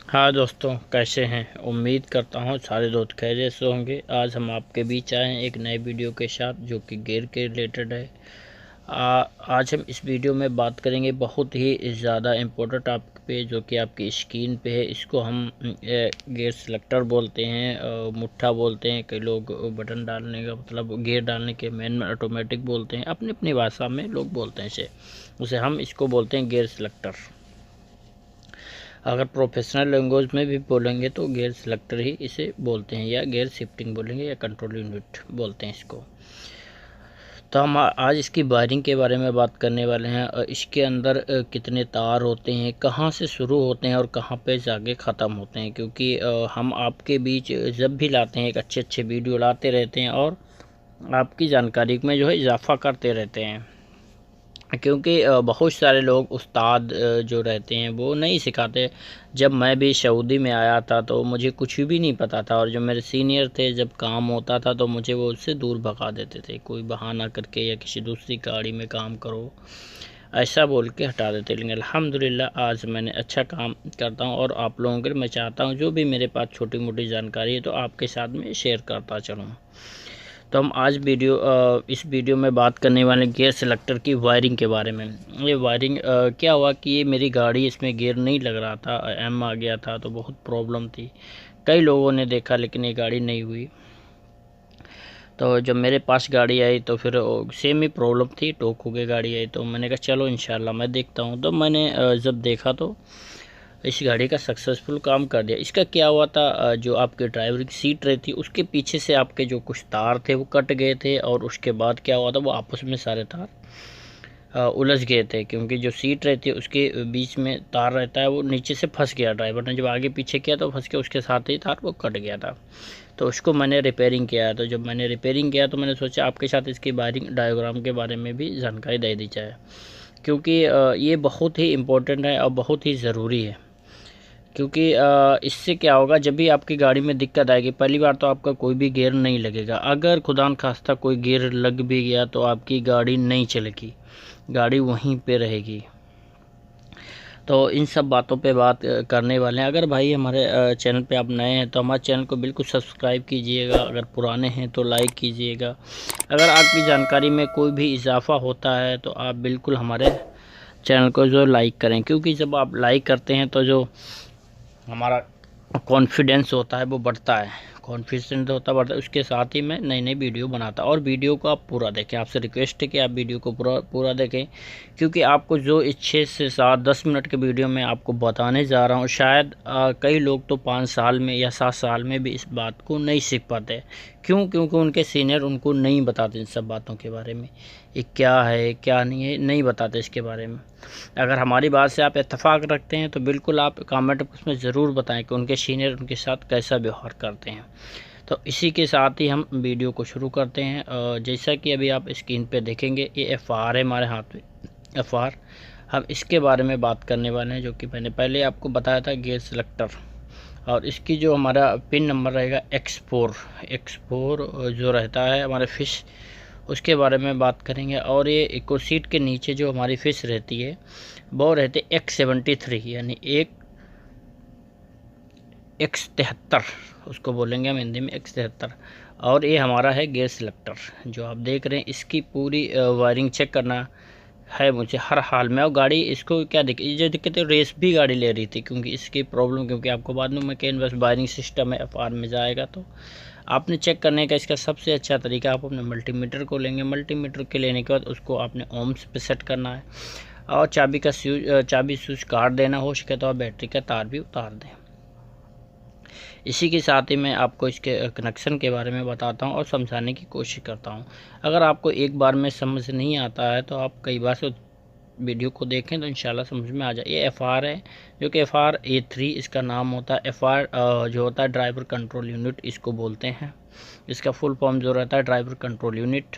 हाँ दोस्तों, कैसे हैं। उम्मीद करता हूँ सारे दोस्त खैरियत से होंगे। आज हम आपके बीच आए हैं एक नए वीडियो के साथ जो कि गियर के रिलेटेड है। आज हम इस वीडियो में बात करेंगे बहुत ही ज़्यादा इम्पोर्टेंट टॉपिक पे, जो कि आपकी स्क्रीन पे है। इसको हम गियर सेलेक्टर बोलते हैं, मुट्ठा बोलते हैं। कई लोग बटन डालने का मतलब गियर डालने के मेन में ऑटोमेटिक बोलते हैं। अपनी अपनी भाषा में लोग बोलते हैं उसे हम इसको बोलते हैं गियर सेलेक्टर। अगर प्रोफेशनल लैंग्वेज में भी बोलेंगे तो गियर सेलेक्टर ही इसे बोलते हैं, या गियर शिफ्टिंग बोलेंगे, या कंट्रोल यूनिट बोलते हैं इसको। तो हम आज इसकी वायरिंग के बारे में बात करने वाले हैं। इसके अंदर कितने तार होते हैं, कहाँ से शुरू होते हैं और कहाँ पे जाके ख़त्म होते हैं। क्योंकि हम आपके बीच जब भी लाते हैं एक अच्छे अच्छे वीडियो लाते रहते हैं और आपकी जानकारी में जो है इजाफा करते रहते हैं। क्योंकि बहुत सारे लोग उस्ताद जो रहते हैं वो नहीं सिखाते। जब मैं भी सऊदी में आया था तो मुझे कुछ भी नहीं पता था, और जो मेरे सीनियर थे जब काम होता था तो मुझे वो उससे दूर भगा देते थे, कोई बहाना करके या किसी दूसरी गाड़ी में काम करो ऐसा बोल के हटा देते। लेकिन अल्हम्दुलिल्लाह आज मैंने अच्छा काम करता हूँ, और आप लोगों के लिए मैं चाहता हूँ जो भी मेरे पास छोटी मोटी जानकारी है तो आपके साथ में शेयर करता चलूँ। तो हम आज इस वीडियो में बात करने वाले गियर सेलेक्टर की वायरिंग के बारे में। ये वायरिंग क्या हुआ कि ये मेरी गाड़ी, इसमें गियर नहीं लग रहा था, एम आ गया था तो बहुत प्रॉब्लम थी। कई लोगों ने देखा लेकिन ये गाड़ी नहीं हुई। तो जब मेरे पास गाड़ी आई तो फिर सेम ही प्रॉब्लम थी, टोक हो गई गाड़ी आई। तो मैंने कहा चलो इंशाल्लाह मैं देखता हूँ। तो मैंने जब देखा तो इस गाड़ी का सक्सेसफुल काम कर दिया। इसका क्या हुआ था, जो आपके ड्राइवर की सीट रही थी उसके पीछे से आपके जो कुछ तार थे वो कट गए थे, और उसके बाद क्या हुआ था वो आपस में सारे तार उलझ गए थे। क्योंकि जो सीट रहती है उसके बीच में तार रहता है, वो नीचे से फंस गया। ड्राइवर ने जब आगे पीछे किया तो फंस के उसके साथ ही तार वो कट गया था। तो उसको मैंने रिपेयरिंग किया। तो जब मैंने रिपेयरिंग किया तो मैंने सोचा आपके साथ इसकी वायरिंग डायग्राम के बारे में भी जानकारी दे दी जाए। क्योंकि ये बहुत ही इम्पोर्टेंट है और बहुत ही ज़रूरी है। क्योंकि इससे क्या होगा, जब भी आपकी गाड़ी में दिक्कत आएगी, पहली बार तो आपका कोई भी गियर नहीं लगेगा। अगर खुदा न खास्ता कोई गियर लग भी गया तो आपकी गाड़ी नहीं चलेगी, गाड़ी वहीं पे रहेगी। तो इन सब बातों पे बात करने वाले हैं। अगर भाई हमारे चैनल पे आप नए हैं तो हमारे चैनल को बिल्कुल सब्सक्राइब कीजिएगा। अगर पुराने हैं तो लाइक कीजिएगा। अगर आपकी जानकारी में कोई भी इजाफा होता है तो आप बिल्कुल हमारे चैनल को जो लाइक करें, क्योंकि जब आप लाइक करते हैं तो जो हमारा कॉन्फिडेंस होता है वो बढ़ता है। कॉन्फिडेंस होता बढ़ता है, उसके साथ ही मैं नई नई वीडियो बनाता। और वीडियो को आप पूरा देखें, आपसे रिक्वेस्ट है कि आप वीडियो को पूरा देखें। क्योंकि आपको जो इस 6 से 7 10 मिनट के वीडियो में आपको बताने जा रहा हूँ, शायद कई लोग तो 5 साल में या 7 साल में भी इस बात को नहीं सीख पाते। क्यों? क्योंकि उनके सीनियर उनको नहीं बताते इन सब बातों के बारे में। ये क्या है क्या नहीं है नहीं बताते इसके बारे में। अगर हमारी बात से आप इत्तेफाक रखते हैं तो बिल्कुल आप कमेंट बॉक्स में ज़रूर बताएं कि उनके सीनियर उनके साथ कैसा व्यवहार करते हैं। तो इसी के साथ ही हम वीडियो को शुरू करते हैं। जैसा कि अभी आप स्क्रीन पे देखेंगे, ये FR है हमारे हाथ में। FR हम इसके बारे में बात करने वाले हैं, जो कि मैंने पहले आपको बताया था गियर सेलेक्टर। और इसकी जो हमारा पिन नंबर रहेगा X4 जो रहता है हमारे फिश, उसके बारे में बात करेंगे। और ये इको सीट के नीचे जो हमारी फिश रहती है वो रहती है X73, यानी X73 उसको बोलेंगे हम हिंदी में, X73। और ये हमारा है गियर सेलेक्टर जो आप देख रहे हैं। इसकी पूरी वायरिंग चेक करना है मुझे हर हाल में। और गाड़ी इसको क्या दिक्कत है, रेस भी गाड़ी ले रही थी क्योंकि इसकी प्रॉब्लम, क्योंकि आपको बाद में मैं कहीं बस वायरिंग सिस्टम है FR में जाएगा। तो आपने चेक करने का इसका सबसे अच्छा तरीका, आप अपने मल्टीमीटर को लेंगे। मल्टीमीटर के लेने के बाद उसको आपने ओम्स पे सेट करना है, और चाबी स्विच काट देना। हो सके तो आप बैटरी का तार भी उतार दें। इसी के साथ ही मैं आपको इसके कनेक्शन के बारे में बताता हूं और समझाने की कोशिश करता हूं। अगर आपको एक बार में समझ नहीं आता है तो आप कई बार से वीडियो को देखें तो इंशाल्लाह समझ में आ जाए। ये FR है, जो कि FR A3 इसका नाम होता है। FR जो होता है ड्राइवर कंट्रोल यूनिट इसको बोलते हैं। इसका फुल फॉर्म जो रहता है ड्राइवर कंट्रोल यूनिट।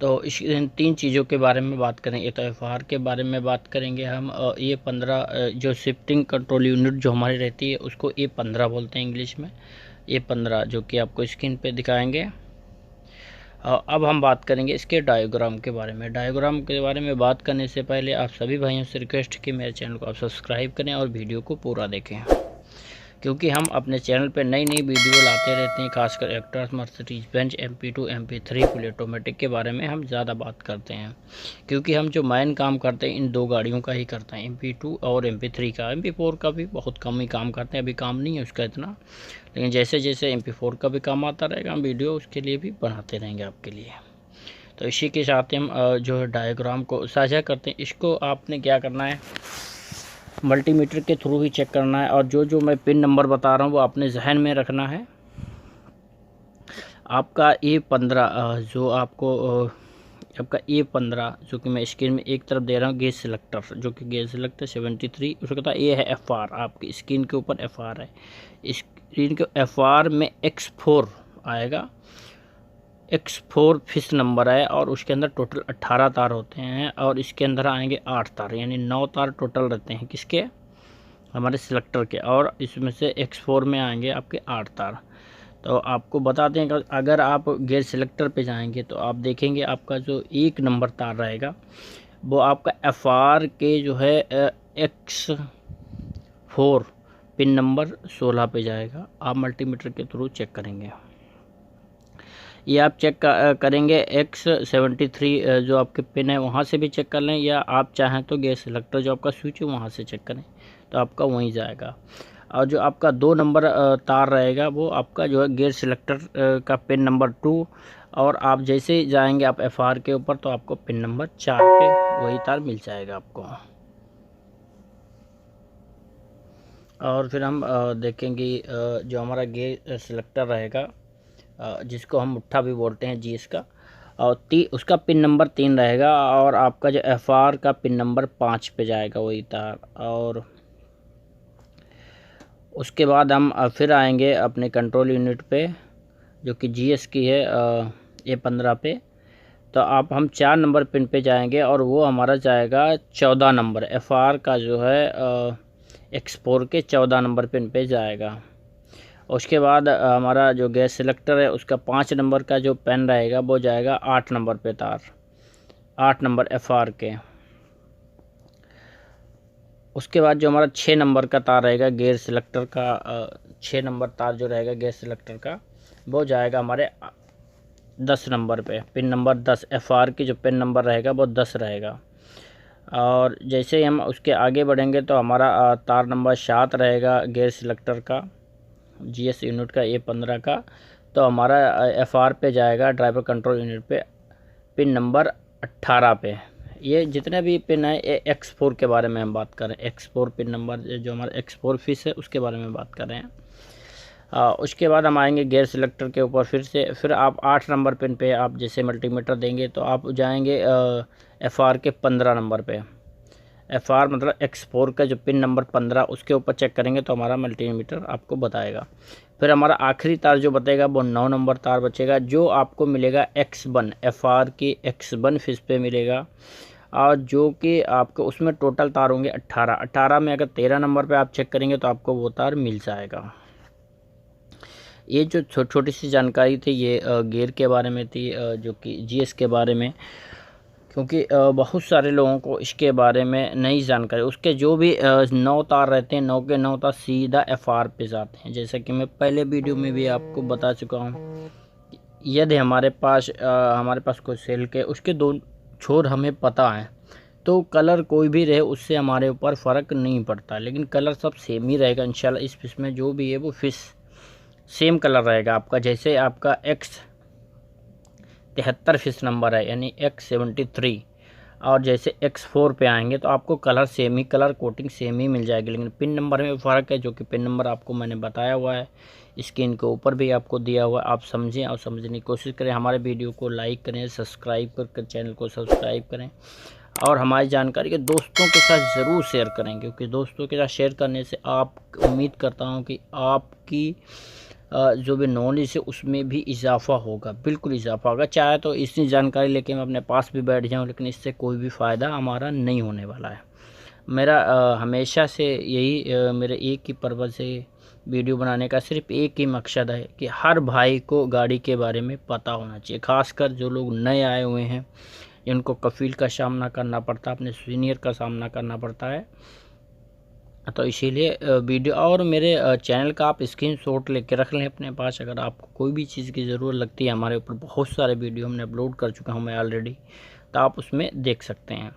तो इन 3 चीज़ों के बारे में बात करेंगे। तो FR के बारे में बात करेंगे हम। ये 15 जो शिफ्टिंग कंट्रोल यूनिट जो हमारी रहती है उसको A15 बोलते हैं इंग्लिश में। A15 जो कि आपको स्क्रीन पे दिखाएंगे। अब हम बात करेंगे इसके डायग्राम के बारे में। डायग्राम के बारे में बात करने से पहले आप सभी भाइयों से रिक्वेस्ट कि मेरे चैनल को आप सब्सक्राइब करें और वीडियो को पूरा देखें, क्योंकि हम अपने चैनल पर नई नई वीडियो लाते रहते हैं। खासकर एक्ट्रास, Mercedes Benz, MP2, MP3 full automatic के बारे में हम ज़्यादा बात करते हैं, क्योंकि हम जो मेन काम करते हैं इन दो गाड़ियों का ही करते हैं, MP2 और MP3 का। MP4 का भी बहुत कम ही काम करते हैं, अभी काम नहीं है उसका इतना, लेकिन जैसे जैसे MP4 का भी काम आता रहेगा हम वीडियो उसके लिए भी बनाते रहेंगे आपके लिए। तो इसी के साथ हम जो है डायग्राम को साझा करते हैं। इसको आपने क्या करना है, मल्टीमीटर के थ्रू ही चेक करना है, और जो जो मैं पिन नंबर बता रहा हूँ वो आपने जहन में रखना है। आपका A15 जो आपको आपका A15 जो कि मैं स्क्रीन में एक तरफ दे रहा हूँ, गेज सिलेक्टर, जो कि गेज सिलेक्टर 73, उसको कहता है ये है FR, आपकी स्क्रीन के ऊपर FR है। स्क्रीन के FR में X4 आएगा, X4 फिश नंबर है, और उसके अंदर टोटल 18 तार होते हैं, और इसके अंदर आएंगे 8 तार, यानी 9 तार टोटल रहते हैं किसके, हमारे सिलेक्टर के, और इसमें से X4 में आएंगे आपके 8 तार। तो आपको बताते हैं कि अगर आप गेयर सिलेक्टर पे जाएंगे तो आप देखेंगे आपका जो 1 नंबर तार रहेगा वो आपका FR के जो है X4 पिन नंबर 16 पे जाएगा। आप मल्टीमीटर के थ्रू चेक करेंगे, ये आप चेक करेंगे X73 जो आपके पिन है वहाँ से भी चेक कर लें, या आप चाहें तो गेयर सिलेक्टर जो आपका स्विच है वहाँ से चेक करें, तो आपका वहीं जाएगा। और जो आपका 2 नंबर तार रहेगा वो आपका जो है गेयर सिलेक्टर का पिन नंबर 2, और आप जैसे ही जाएंगे आप FR के ऊपर तो आपको पिन नंबर 4 पे वही तार मिल जाएगा आपको। और फिर हम देखेंगे जो हमारा गेयर सिलेक्टर रहेगा जिसको हम मुट्ठा भी बोलते हैं GS का, और उसका पिन नंबर 3 रहेगा, और आपका जो FR का पिन नंबर 5 पे जाएगा वही तार। और उसके बाद हम फिर आएंगे अपने कंट्रोल यूनिट पे जो कि GS की है A15 पे, तो आप हम 4 नंबर पिन पे जाएंगे, और वो हमारा जाएगा 14 नंबर, FR का जो है X4 के 14 नंबर पिन पे जाएगा। उसके बाद हमारा जो गैस सिलेक्टर है उसका 5 नंबर का जो पेन रहेगा वो जाएगा 8 नंबर पे तार, 8 नंबर FR के। उसके बाद जो हमारा 6 नंबर का तार रहेगा गेयर सिलेक्टर का, 6 नंबर तार जो रहेगा गेयर सिलेक्टर का वो जाएगा हमारे 10 नंबर पे, पिन नंबर 10, FR की जो पिन नंबर रहेगा वो 10 रहेगा। और जैसे ही हम उसके आगे बढ़ेंगे तो हमारा तार नंबर 7 रहेगा गेयर सिलेक्टर का, GS यूनिट का A15 का, तो हमारा FR पे जाएगा ड्राइवर कंट्रोल यूनिट पे पिन नंबर 18 पे। ये जितने भी पिन है X4 के बारे में हम बात कर रहे हैं, X4 पिन नंबर जो हमारा X4 फिश है उसके बारे में बात कर रहे हैं। उसके बाद हम आएंगे गेयर सिलेक्टर के ऊपर फिर आप 8 नंबर पिन पे आप जैसे मल्टीमीटर देंगे तो आप जाएंगे FR के 15 नंबर पे, FR मतलब X4 का जो पिन नंबर 15 उसके ऊपर चेक करेंगे तो हमारा मल्टीमीटर आपको बताएगा। फिर हमारा आखिरी तार जो बताएगा वो 9 नंबर तार बचेगा, जो आपको मिलेगा X1, FR की X1 फिश पे मिलेगा, और जो कि आपको उसमें टोटल तार होंगे 18 में अगर 13 नंबर पे आप चेक करेंगे तो आपको वो तार मिल जाएगा। ये जो छोटी सी जानकारी थी ये गियर के बारे में थी, जो कि GS के बारे में, क्योंकि बहुत सारे लोगों को इसके बारे में नई जानकारी। उसके जो भी 9 तार रहते हैं 9 के 9 तार सीधा FR पे जाते हैं, जैसा कि मैं पहले वीडियो में भी आपको बता चुका हूँ। यदि हमारे पास कोई सेल के उसके 2 छोर हमें पता है तो कलर कोई भी रहे उससे हमारे ऊपर फ़र्क नहीं पड़ता, लेकिन कलर सब सेम ही रहेगा इंशाल्लाह। इस फिश में जो भी है वो फिश सेम कलर रहेगा आपका, जैसे आपका X73 फिश नंबर है यानी X73, और जैसे X4 पे आएंगे तो आपको कलर सेम ही, कलर कोटिंग सेम ही मिल जाएगी, लेकिन पिन नंबर में फ़र्क है, जो कि पिन नंबर आपको मैंने बताया हुआ है, स्क्रीन के ऊपर भी आपको दिया हुआ है। आप समझें और समझने की कोशिश करें। हमारे वीडियो को लाइक करें, सब्सक्राइब कर चैनल को सब्सक्राइब करें, और हमारी जानकारी के दोस्तों के साथ ज़रूर शेयर करें, क्योंकि दोस्तों के साथ शेयर करने से आप उम्मीद करता हूँ कि आपकी जो भी नॉलेज है उसमें भी इजाफा होगा, बिल्कुल इजाफा होगा। चाहे तो इतनी जानकारी लेके मैं अपने पास भी बैठ जाऊं, लेकिन इससे कोई भी फ़ायदा हमारा नहीं होने वाला है। मेरा हमेशा से यही मेरे एक ही पर्पज़ है वीडियो बनाने का सिर्फ एक ही मकसद है कि हर भाई को गाड़ी के बारे में पता होना चाहिए, खासकर जो लोग नए आए हुए हैं, जिनको कफील का सामना करना पड़ता है, अपने सीनियर का सामना करना पड़ता है। तो इसीलिए वीडियो और मेरे चैनल का आप स्क्रीनशॉट लेके रख लें अपने पास। अगर आपको कोई भी चीज़ की ज़रूरत लगती है, हमारे ऊपर बहुत सारे वीडियो हमने अपलोड कर चुका हूँ मैं ऑलरेडी, तो आप उसमें देख सकते हैं।